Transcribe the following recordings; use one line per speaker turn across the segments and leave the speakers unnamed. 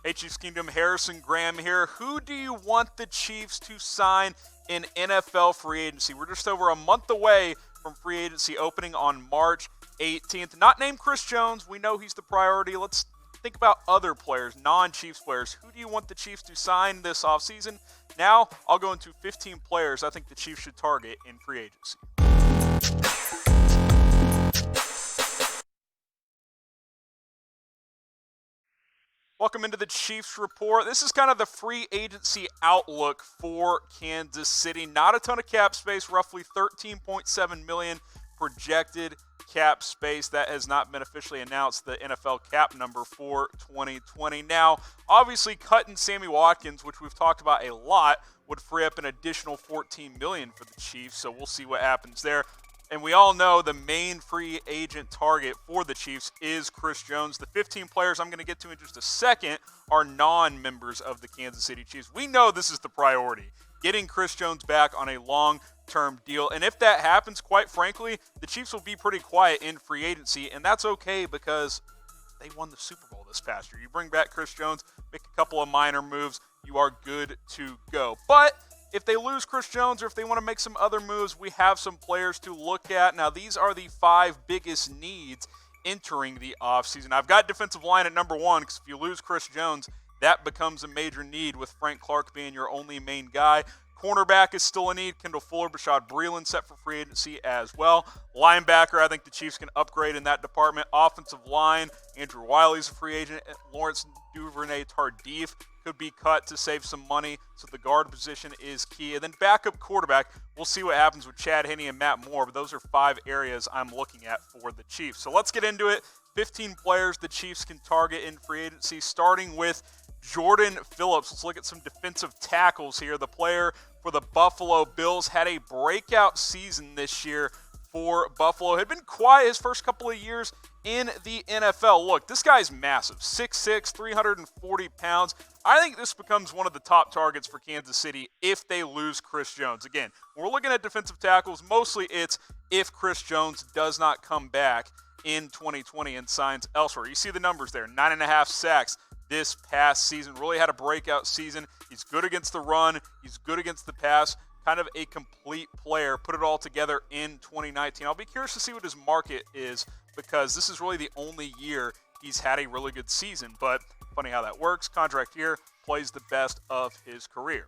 Hey Chiefs Kingdom, Harrison Graham here. Who do you want the Chiefs to sign in NFL free agency? We're just over a month away from free agency opening on March 18th. Not named Chris Jones. We know he's the priority. Let's think about other players, non-Chiefs players. Who do you want the Chiefs to sign this offseason? Now, I'll go into 15 players I think the Chiefs should target in free agency. Welcome into the Chiefs Report. This is kind of the free agency outlook for Kansas City. Not a ton of cap space, roughly $13.7 million projected cap space. That has not been officially announced, the NFL cap number for 2020. Now, obviously, cutting Sammy Watkins, which we've talked about a lot, would free up an additional $14 million for the Chiefs, so we'll see what happens there. And we all know the main free agent target for the Chiefs is Chris Jones. The 15 players I'm going to get to in just a second are non-members of the Kansas City Chiefs. We know this is the priority, getting Chris Jones back on a long-term deal. And if that happens, quite frankly, the Chiefs will be pretty quiet in free agency, and that's okay because they won the Super Bowl this past year. You bring back Chris Jones, make a couple of minor moves, you are good to go. But if they lose Chris Jones or if they want to make some other moves, we have some players to look at. Now, these are the 5 biggest needs entering the offseason. I've got defensive line at number 1 because if you lose Chris Jones, that becomes a major need with Frank Clark being your only main guy. Cornerback is still a need. Kendall Fuller, Bashaud Breeland set for free agency as well. Linebacker, I think the Chiefs can upgrade in that department. Offensive line, Andrew Wiley's a free agent. Lawrence Duvernay-Tardif could be cut to save some money, so the guard position is key. And then backup quarterback, we'll see what happens with Chad Henne and Matt Moore, but those are 5 areas I'm looking at for the Chiefs. So let's get into it. 15 players the Chiefs can target in free agency, starting with Jordan Phillips. Let's look at some defensive tackles here. The player for the Buffalo Bills had a breakout season this year for Buffalo. Had been quiet his first couple of years in the NFL. Look, this guy's massive. 6'6", 340 pounds. I think this becomes one of the top targets for Kansas City if they lose Chris Jones. Again, when we're looking at defensive tackles, mostly it's if Chris Jones does not come back in 2020 and signs elsewhere. You see the numbers there, 9.5 sacks this past season. Really had a breakout season. He's good against the run. He's good against the pass. Kind of a complete player. Put it all together in 2019. I'll be curious to see what his market is because this is really the only year he's had a really good season. But funny how that works. Contract year, plays the best of his career.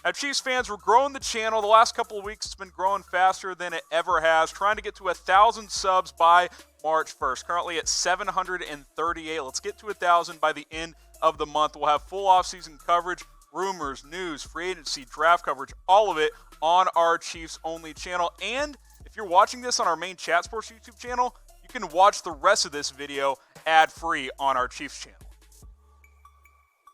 Now, Chiefs fans, we're growing the channel. The last couple of weeks, it's been growing faster than it ever has. Trying to get to 1,000 subs by March 1st. Currently at 738. Let's get to 1,000 by the end of the month. We'll have full offseason coverage, rumors, news, free agency, draft coverage, all of it on our Chiefs-only channel. And if you're watching this on our main Chat Sports YouTube channel, you can watch the rest of this video ad-free on our Chiefs channel.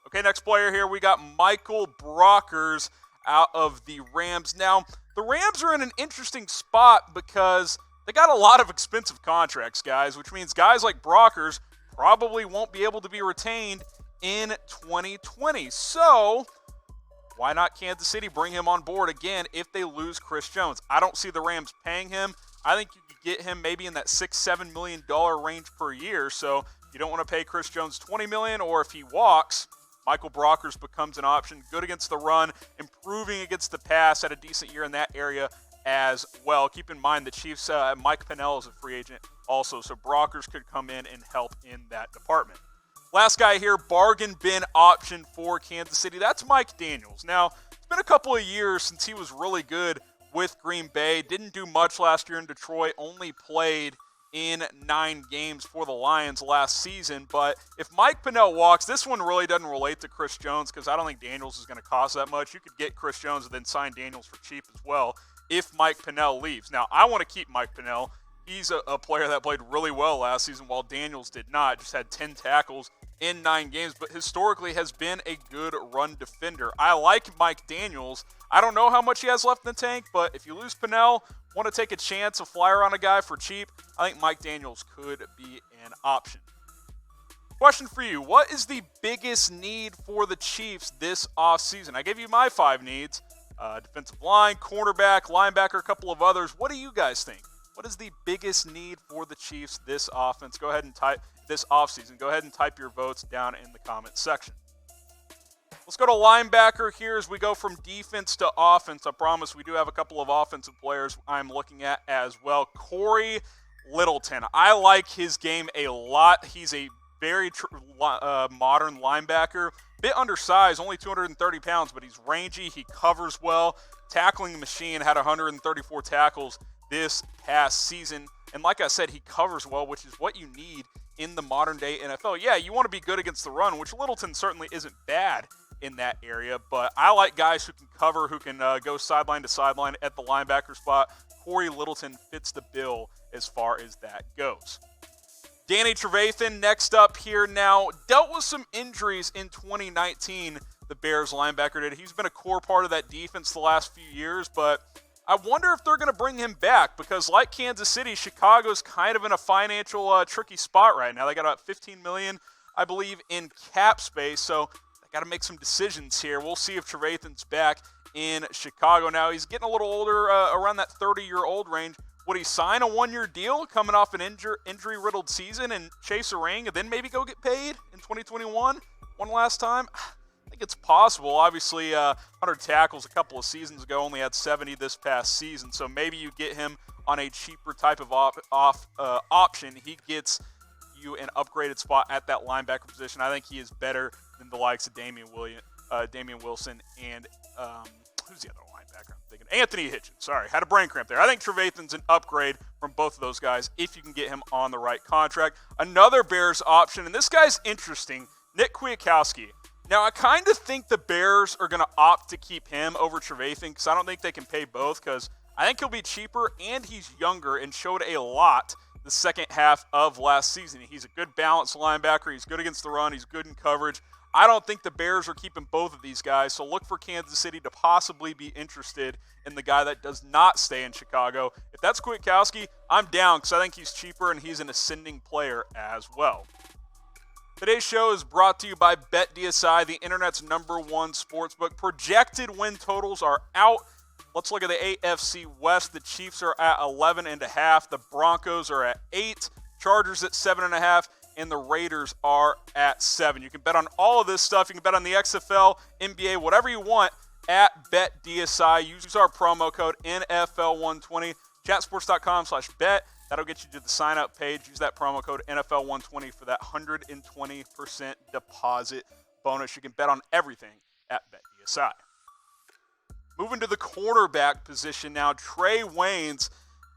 Okay, next player here, we got Michael Brockers out of the Rams. Now, the Rams are in an interesting spot because they got a lot of expensive contracts, guys, which means guys like Brockers probably won't be able to be retained in 2020. So, why not Kansas City bring him on board again if they lose Chris Jones? I don't see the Rams paying him. I think you could get him maybe in that $6-7 million range per year. So, if you don't want to pay Chris Jones $20 million, or if he walks, Michael Brockers becomes an option. Good against the run, improving against the pass, had a decent year in that area as well. Keep in mind the Chiefs, Mike Pennell is a free agent also, so Brockers could come in and help in that department. Last guy here, bargain bin option for Kansas City. That's Mike Daniels. Now, it's been a couple of years since he was really good with Green Bay. Didn't do much last year in Detroit. Only played in 9 games for the Lions last season. But if Mike Pennell walks, this one really doesn't relate to Chris Jones because I don't think Daniels is going to cost that much. You could get Chris Jones and then sign Daniels for cheap as well if Mike Pennell leaves. Now, I want to keep Mike Pennell. He's a player that played really well last season while Daniels did not. Just had 10 tackles in 9 games, but historically has been a good run defender. I like Mike Daniels. I don't know how much he has left in the tank, but if you lose Pennell, want to take a chance, a flyer on a guy for cheap, I think Mike Daniels could be an option. Question for you, what is the biggest need for the Chiefs this offseason? I gave you my 5 needs. Defensive line, cornerback, linebacker, a couple of others. What do you guys think? What is the biggest need for the Chiefs this offense? Go ahead and type this offseason. Go ahead and type your votes down in the comment section. Let's go to linebacker here as we go from defense to offense. I promise we do have a couple of offensive players I'm looking at as well. Cory Littleton. I like his game a lot. He's a very modern linebacker. Bit undersized, only 230 pounds, but he's rangy. He covers well. Tackling machine, had 134 tackles this past season. And like I said, he covers well, which is what you need in the modern day NFL. Yeah, you want to be good against the run, which Littleton certainly isn't bad in that area, but I like guys who can cover, who can go sideline to sideline at the linebacker spot. Cory Littleton fits the bill as far as that goes. Danny Trevathan next up here now. Dealt with some injuries in 2019, the Bears linebacker did. He's been a core part of that defense the last few years, but I wonder if they're going to bring him back because like Kansas City, Chicago's kind of in a financial tricky spot right now. They got about $15 million, I believe, in cap space, so got to make some decisions here. We'll see if Trevathan's back in Chicago. Now, he's getting a little older, around that 30-year-old range. Would he sign a one-year deal coming off an injury-riddled season and chase a ring and then maybe go get paid in 2021 one last time? I think it's possible. Obviously, 100 tackles a couple of seasons ago, only had 70 this past season, so maybe you get him on a cheaper type of option. He gets you an upgraded spot at that linebacker position. I think he is better than the likes of Damian Wilson and who's the other linebacker I'm thinking? Anthony Hitchens. Sorry, had a brain cramp there. I think Trevathan's an upgrade from both of those guys if you can get him on the right contract. Another Bears option, and this guy's interesting, Nick Kwiatkowski. Now, I kind of think the Bears are going to opt to keep him over Trevathan because I don't think they can pay both because I think he'll be cheaper and he's younger and showed a lot the second half of last season. He's a good balanced linebacker. He's good against the run. He's good in coverage. I don't think the Bears are keeping both of these guys, so look for Kansas City to possibly be interested in the guy that does not stay in Chicago. If that's Kwiatkowski, I'm down because I think he's cheaper and he's an ascending player as well. Today's show is brought to you by BetDSI, the internet's #1 sportsbook. Projected win totals are out. Let's look at the AFC West. The Chiefs are at 11.5. The Broncos are at 8. Chargers at 7.5. And the Raiders are at 7. You can bet on all of this stuff. You can bet on the XFL, NBA, whatever you want at BetDSI. Use our promo code NFL120. Chatsports.com/bet. That'll get you to the sign-up page. Use that promo code NFL120 for that 120% deposit bonus. You can bet on everything at BetDSI. Moving to the cornerback position now, Trae Waynes,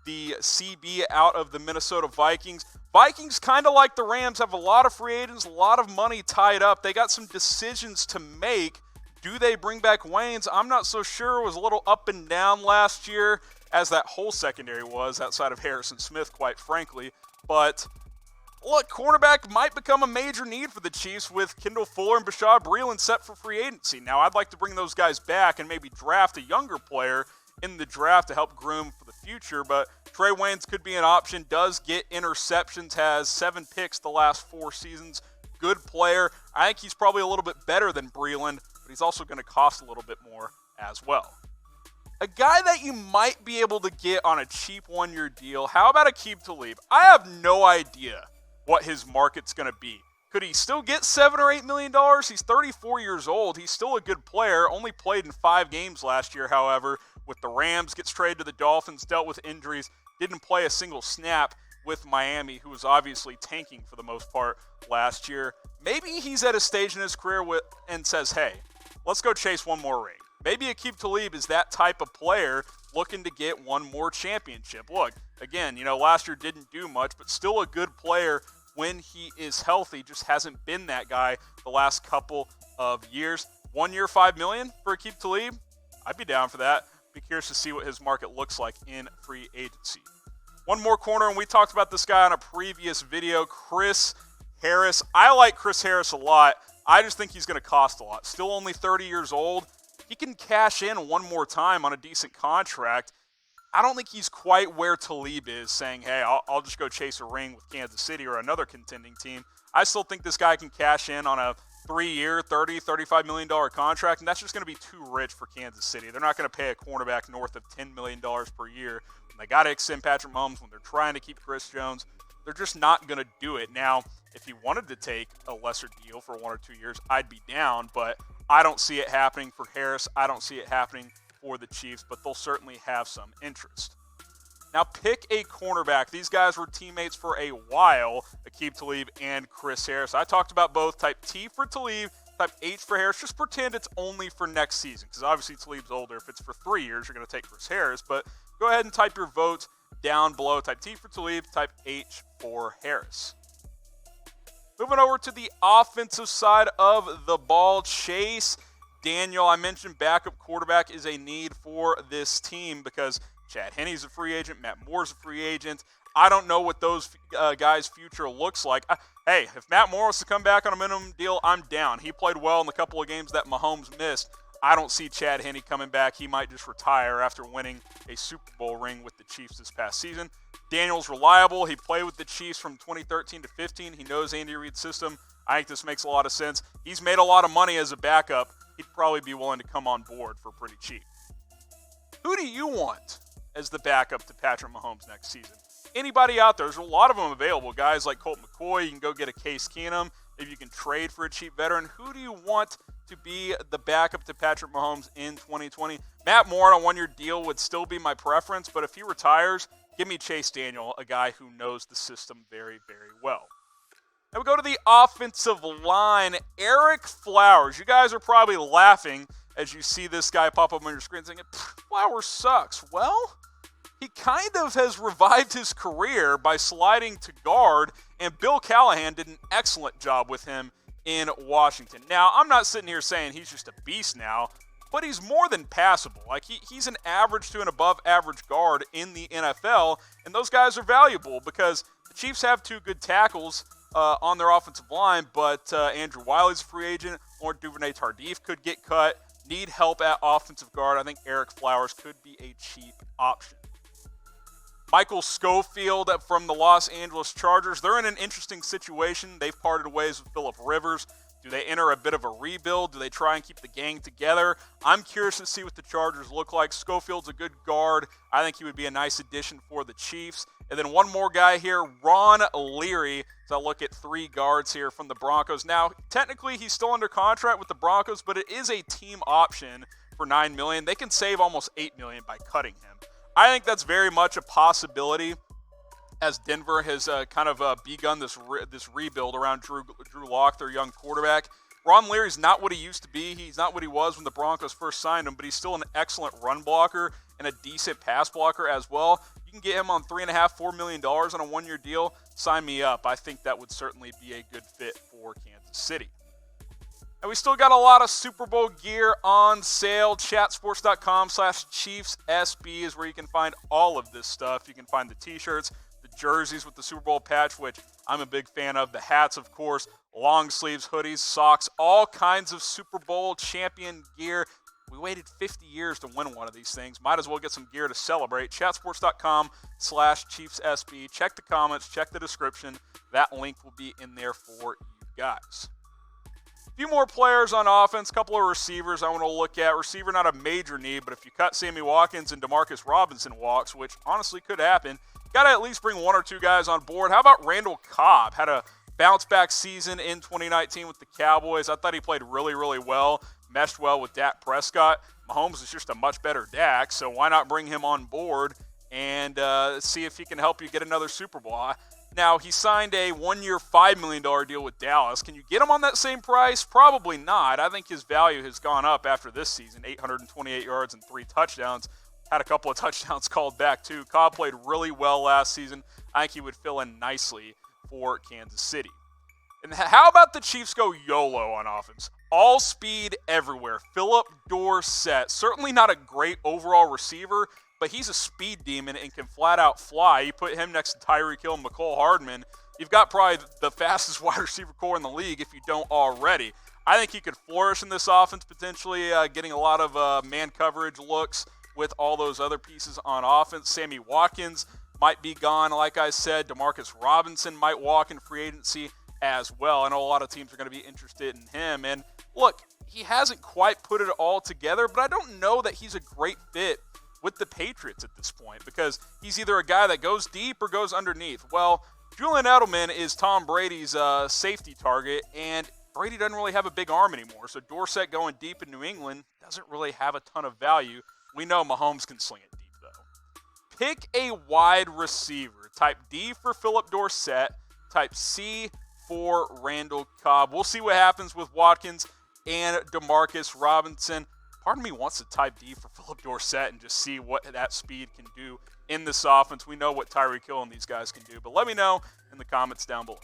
the CB out of the Minnesota Vikings. Vikings, kind of like the Rams, have a lot of free agents, a lot of money tied up. They got some decisions to make. Do they bring back Waynes? I'm not so sure. It was a little up and down last year, as that whole secondary was, outside of Harrison Smith, quite frankly. But look, cornerback might become a major need for the Chiefs with Kendall Fuller and Bashaud Breeland set for free agency. Now, I'd like to bring those guys back and maybe draft a younger player in the draft to help groom for the future, but Trae Waynes could be an option. Does get interceptions, has 7 picks the last 4 seasons. Good player. I think he's probably a little bit better than Breeland, but he's also going to cost a little bit more as well. A guy that you might be able to get on a cheap 1-year deal, how about Aqib Talib? I have no idea what his market's going to be. Could he still get $7 or $8 million? He's 34 years old. He's still a good player. Only played in 5 games last year, however, with the Rams. Gets traded to the Dolphins, dealt with injuries, didn't play a single snap with Miami, who was obviously tanking for the most part last year. Maybe he's at a stage in his career and says, hey, let's go chase one more ring. Maybe Aqib Talib is that type of player looking to get one more championship. Look, again, last year didn't do much, but still a good player when he is healthy. Just hasn't been that guy the last couple of years. 1 year, $5 million for Aqib Talib? I'd be down for that. Be curious to see what his market looks like in free agency. One more corner, and we talked about this guy on a previous video, Chris Harris. I like Chris Harris a lot. I just think he's going to cost a lot. Still only 30 years old. He can cash in one more time on a decent contract. I don't think he's quite where Talib is, saying, hey, I'll just go chase a ring with Kansas City or another contending team. I still think this guy can cash in on a 3-year, $30, $35 million contract, and that's just going to be too rich for Kansas City. They're not going to pay a cornerback north of $10 million per year. When they got to extend Patrick Mahomes, when they're trying to keep Chris Jones, they're just not going to do it. Now, if he wanted to take a lesser deal for 1 or 2 years, I'd be down, but I don't see it happening for Harris. I don't see it happening for the Chiefs, but they'll certainly have some interest. Now pick a cornerback. These guys were teammates for a while, Aqib Talib and Chris Harris. I talked about both. Type T for Talib, type H for Harris. Just pretend it's only for next season, because obviously Talib's older. If it's for 3 years, you're going to take Chris Harris. But go ahead and type your votes down below. Type T for Talib, type H for Harris. Moving over to the offensive side of the ball, Chase Daniel. I mentioned backup quarterback is a need for this team because Chad Henne's a free agent. Matt Moore's a free agent. I don't know what those guys' future looks like. Hey, if Matt Moore wants to come back on a minimum deal, I'm down. He played well in the couple of games that Mahomes missed. I don't see Chad Henne coming back. He might just retire after winning a Super Bowl ring with the Chiefs this past season. Daniel's reliable. He played with the Chiefs from 2013 to 15. He knows Andy Reid's system. I think this makes a lot of sense. He's made a lot of money as a backup. He'd probably be willing to come on board for pretty cheap. Who do you want as the backup to Patrick Mahomes next season? Anybody out there? There's a lot of them available. Guys like Colt McCoy. You can go get a Case Keenum. If you can trade for a cheap veteran. Who do you want to be the backup to Patrick Mahomes in 2020? Matt Moore on a 1-year deal would still be my preference, but if he retires, give me Chase Daniel, a guy who knows the system very, very well. Now we go to the offensive line. Ereck Flowers. You guys are probably laughing as you see this guy pop up on your screen thinking, Flowers sucks. Well, he kind of has revived his career by sliding to guard, and Bill Callahan did an excellent job with him in Washington. Now, I'm not sitting here saying he's just a beast now, but he's more than passable. Like, he's an average to an above average guard in the NFL, and those guys are valuable because the Chiefs have 2 good tackles on their offensive line, but Andrew Wiley's a free agent, or Duvernay-Tardif could get cut, need help at offensive guard. I think Ereck Flowers could be a cheap option. Michael Schofield from the Los Angeles Chargers. They're in an interesting situation. They've parted ways with Phillip Rivers. Do they enter a bit of a rebuild? Do they try and keep the gang together? I'm curious to see what the Chargers look like. Schofield's a good guard. I think he would be a nice addition for the Chiefs. And then one more guy here, Ron Leary. So I look at 3 guards here from the Broncos. Now, technically, he's still under contract with the Broncos, but it is a team option for $9 million. They can save almost $8 million by cutting him. I think that's very much a possibility as Denver has kind of begun this rebuild around Drew Lock, their young quarterback. Ron Leary's not what he used to be. He's not what he was when the Broncos first signed him, but he's still an excellent run blocker and a decent pass blocker as well. You can get him on $3.5–4 million on a 1-year deal. Sign me up. I think that would certainly be a good fit for Kansas City. And we still got a lot of Super Bowl gear on sale. Chatsports.com/ChiefsSB is where you can find all of this stuff. You can find the t-shirts, the jerseys with the Super Bowl patch, which I'm a big fan of, the hats, of course, long sleeves, hoodies, socks, all kinds of Super Bowl champion gear. We waited 50 years to win one of these things. Might as well get some gear to celebrate. Chatsports.com/ChiefsSB. Check the comments, check the description. That link will be in there for you guys. A few more players on offense, a couple of receivers I want to look at. Receiver, not a major need, but if you cut Sammy Watkins and Demarcus Robinson walks, which honestly could happen, got to at least bring 1 or 2 guys on board. How about Randall Cobb? Had a bounce-back season in 2019 with the Cowboys. I thought he played really, really well, meshed well with Dak Prescott. Mahomes is just a much better Dak, so why not bring him on board and see if he can help you get another Super Bowl? Now, he signed a 1-year, $5 million deal with Dallas. Can you get him on that same price? Probably not. I think his value has gone up after this season, 828 yards and 3 touchdowns. Had a couple of touchdowns called back, too. Cobb played really well last season. I think he would fill in nicely for Kansas City. And how about the Chiefs go YOLO on offense? All speed everywhere. Phillip Dorsett, certainly not a great overall receiver, but he's a speed demon and can flat out fly. You put him next to Tyreek Hill and McCole Hardman, you've got probably the fastest wide receiver core in the league if you don't already. I think he could flourish in this offense, potentially getting a lot of man coverage looks with all those other pieces on offense. Sammy Watkins might be gone, like I said. Demarcus Robinson might walk in free agency as well. I know a lot of teams are going to be interested in him. And look, he hasn't quite put it all together, but I don't know that he's a great fit with the Patriots at this point because he's either a guy that goes deep or goes underneath. Well, Julian Edelman is Tom Brady's safety target, and Brady doesn't really have a big arm anymore, so Dorsett going deep in New England doesn't really have a ton of value. We know Mahomes can sling it deep, though. Pick a wide receiver. Type D for Phillip Dorsett. Type C for Randall Cobb. We'll see what happens with Watkins and Demarcus Robinson. Part of me wants to type D for Phillip Dorsett and just see what that speed can do in this offense. We know what Tyreek Hill and these guys can do, but let me know in the comments down below.